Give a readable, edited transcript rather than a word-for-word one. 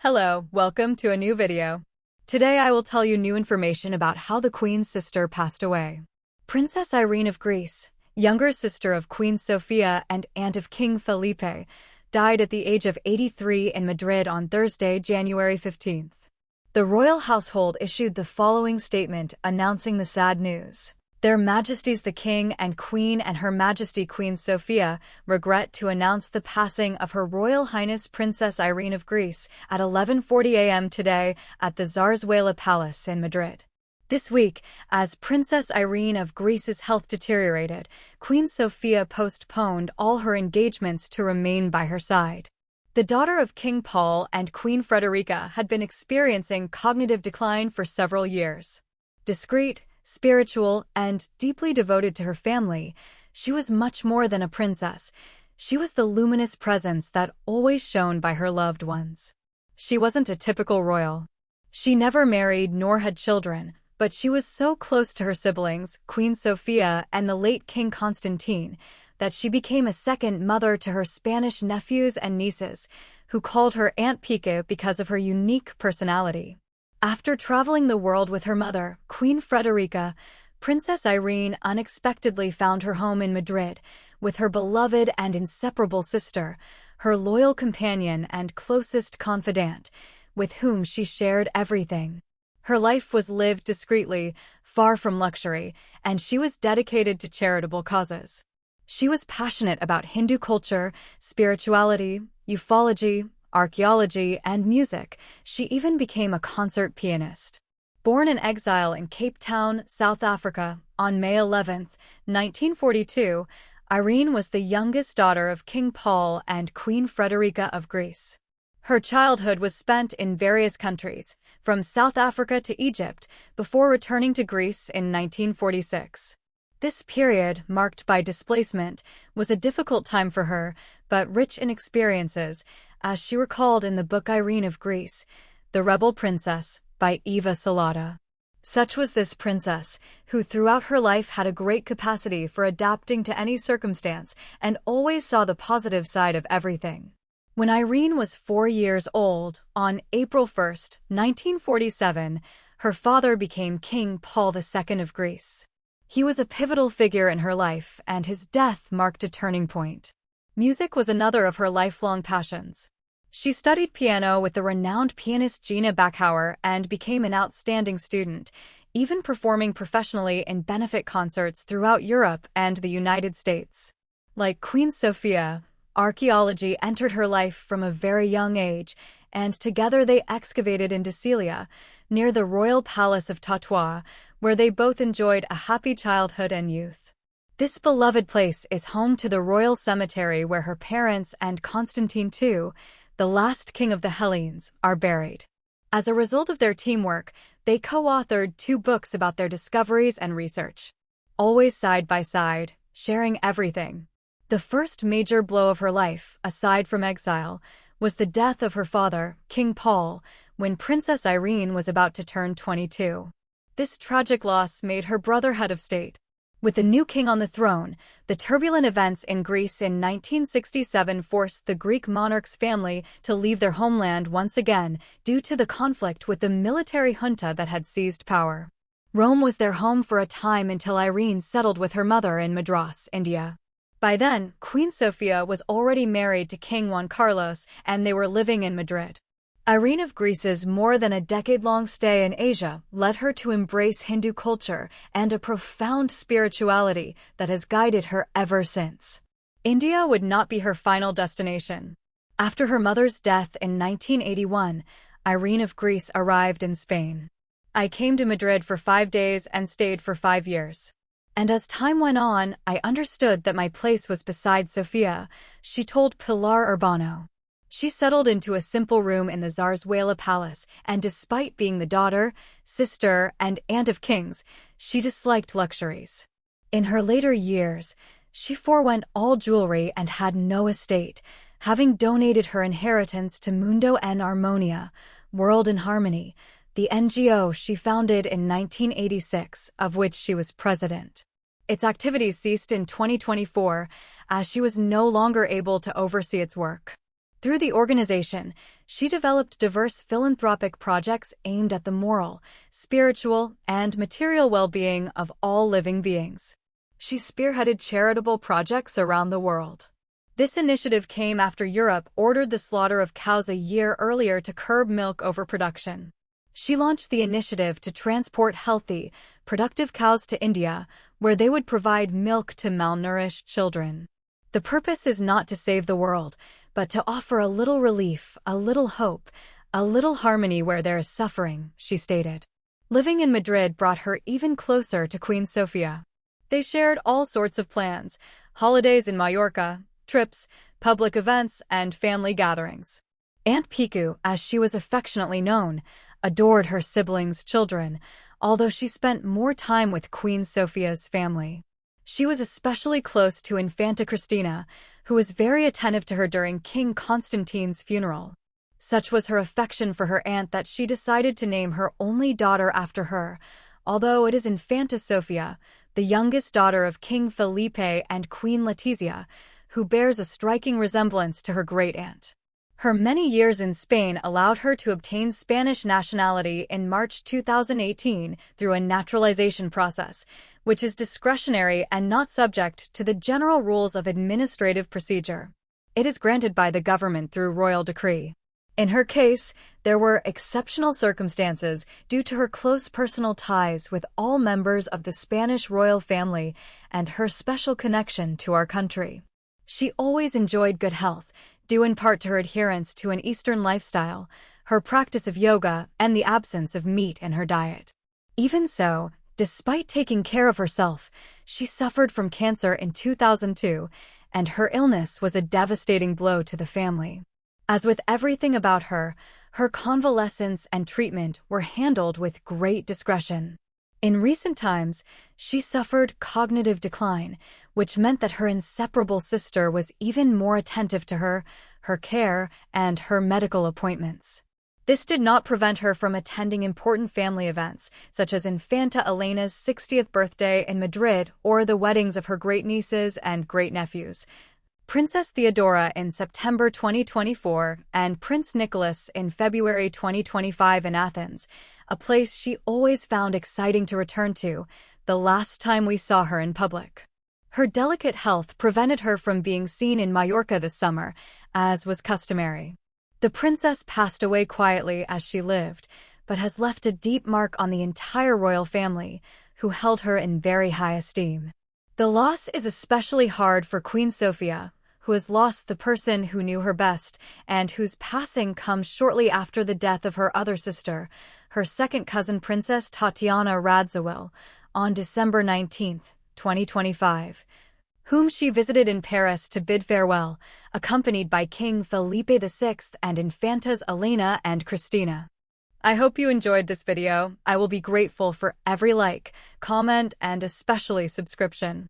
Hello, welcome to a new video. Today I will tell you new information about how the Queen's sister passed away. Princess Irene of Greece, younger sister of Queen Sofia and aunt of King Felipe, died at the age of 83 in Madrid on Thursday, January 15th. The royal household issued the following statement announcing the sad news. Their Majesties the King and Queen and Her Majesty Queen Sofia regret to announce the passing of Her Royal Highness Princess Irene of Greece at 11:40 a.m. today at the Zarzuela Palace in Madrid. This week, as Princess Irene of Greece's health deteriorated, Queen Sofia postponed all her engagements to remain by her side. The daughter of King Paul and Queen Frederica had been experiencing cognitive decline for several years. Discreet, spiritual, and deeply devoted to her family, she was much more than a princess. She was the luminous presence that always shone by her loved ones. She wasn't a typical royal. She never married nor had children, but she was so close to her siblings, Queen Sofia and the late King Constantine, that she became a second mother to her Spanish nephews and nieces, who called her Aunt Pique because of her unique personality. After traveling the world with her mother, Queen Frederica, Princess Irene unexpectedly found her home in Madrid, with her beloved and inseparable sister, her loyal companion and closest confidant, with whom she shared everything. Her life was lived discreetly, far from luxury, and she was dedicated to charitable causes. She was passionate about Hindu culture, spirituality, ufology, archaeology, and music. She even became a concert pianist. Born in exile in Cape Town, South Africa, on May 11, 1942, Irene was the youngest daughter of King Paul and Queen Frederica of Greece. Her childhood was spent in various countries, from South Africa to Egypt, before returning to Greece in 1946. This period, marked by displacement, was a difficult time for her, but rich in experiences, as she recalled in the book Irene of Greece, The Rebel Princess, by Eva Salata. Such was this princess, who throughout her life had a great capacity for adapting to any circumstance and always saw the positive side of everything. When Irene was 4 years old, on April 1, 1947, her father became King Paul II of Greece. He was a pivotal figure in her life, and his death marked a turning point. Music was another of her lifelong passions. She studied piano with the renowned pianist Gina Bachauer and became an outstanding student, even performing professionally in benefit concerts throughout Europe and the United States. Like Queen Sofia, archaeology entered her life from a very young age, and together they excavated in Decilia, near the royal palace of Tatois, where they both enjoyed a happy childhood and youth. This beloved place is home to the royal cemetery where her parents and Constantine II, the last king of the Hellenes, are buried. As a result of their teamwork, they co-authored 2 books about their discoveries and research. Always side by side, sharing everything. The first major blow of her life, aside from exile, was the death of her father, King Paul, when Princess Irene was about to turn 22. This tragic loss made her brother head of state. With the new king on the throne, the turbulent events in Greece in 1967 forced the Greek monarch's family to leave their homeland once again due to the conflict with the military junta that had seized power. Rome was their home for a time until Irene settled with her mother in Madras, India. By then, Queen Sofia was already married to King Juan Carlos, and they were living in Madrid. Irene of Greece's more than a decade-long stay in Asia led her to embrace Hindu culture and a profound spirituality that has guided her ever since. India would not be her final destination. After her mother's death in 1981, Irene of Greece arrived in Spain. "I came to Madrid for 5 days and stayed for 5 years. And as time went on, I understood that my place was beside Sofia," she told Pilar Urbano. She settled into a simple room in the Zarzuela Palace, and despite being the daughter, sister, and aunt of kings, she disliked luxuries. In her later years, she forewent all jewelry and had no estate, having donated her inheritance to Mundo en Armonia, World in Harmony, the NGO she founded in 1986, of which she was president. Its activities ceased in 2024, as she was no longer able to oversee its work. Through the organization, she developed diverse philanthropic projects aimed at the moral, spiritual, and material well-being of all living beings. She spearheaded charitable projects around the world. This initiative came after Europe ordered the slaughter of cows a year earlier to curb milk overproduction. She launched the initiative to transport healthy, productive cows to India, where they would provide milk to malnourished children. The purpose is not to save the world, but to offer a little relief, a little hope, a little harmony where there is suffering, she stated. Living in Madrid brought her even closer to Queen Sofia. They shared all sorts of plans: holidays in Mallorca, trips, public events, and family gatherings. Aunt Piku, as she was affectionately known, adored her siblings' children, although she spent more time with Queen Sofia's family. She was especially close to Infanta Cristina, who was very attentive to her during King Constantine's funeral. Such was her affection for her aunt that she decided to name her only daughter after her, although it is Infanta Sofia, the youngest daughter of King Felipe and Queen Letizia, who bears a striking resemblance to her great-aunt. Her many years in Spain allowed her to obtain Spanish nationality in March 2018 through a naturalization process, which is discretionary and not subject to the general rules of administrative procedure. It is granted by the government through royal decree. In her case, there were exceptional circumstances due to her close personal ties with all members of the Spanish royal family and her special connection to our country. She always enjoyed good health, due in part to her adherence to an Eastern lifestyle, her practice of yoga, and the absence of meat in her diet. Even so, despite taking care of herself, she suffered from cancer in 2002, and her illness was a devastating blow to the family. As with everything about her, her convalescence and treatment were handled with great discretion. In recent times, she suffered cognitive decline, which meant that her inseparable sister was even more attentive to her, her care, and her medical appointments. This did not prevent her from attending important family events, such as Infanta Elena's 60th birthday in Madrid or the weddings of her great-nieces and great-nephews, Princess Theodora in September 2024 and Prince Nicholas in February 2025 in Athens, a place she always found exciting to return to, the last time we saw her in public. Her delicate health prevented her from being seen in Mallorca this summer, as was customary. The princess passed away quietly as she lived, but has left a deep mark on the entire royal family, who held her in very high esteem. The loss is especially hard for Queen Sofia, who has lost the person who knew her best and whose passing comes shortly after the death of her other sister, her second cousin Princess Tatiana Radziwill, on December 19, 2025, whom she visited in Paris to bid farewell, accompanied by King Felipe VI and Infantas Elena and Cristina. I hope you enjoyed this video. I will be grateful for every like, comment, and especially subscription.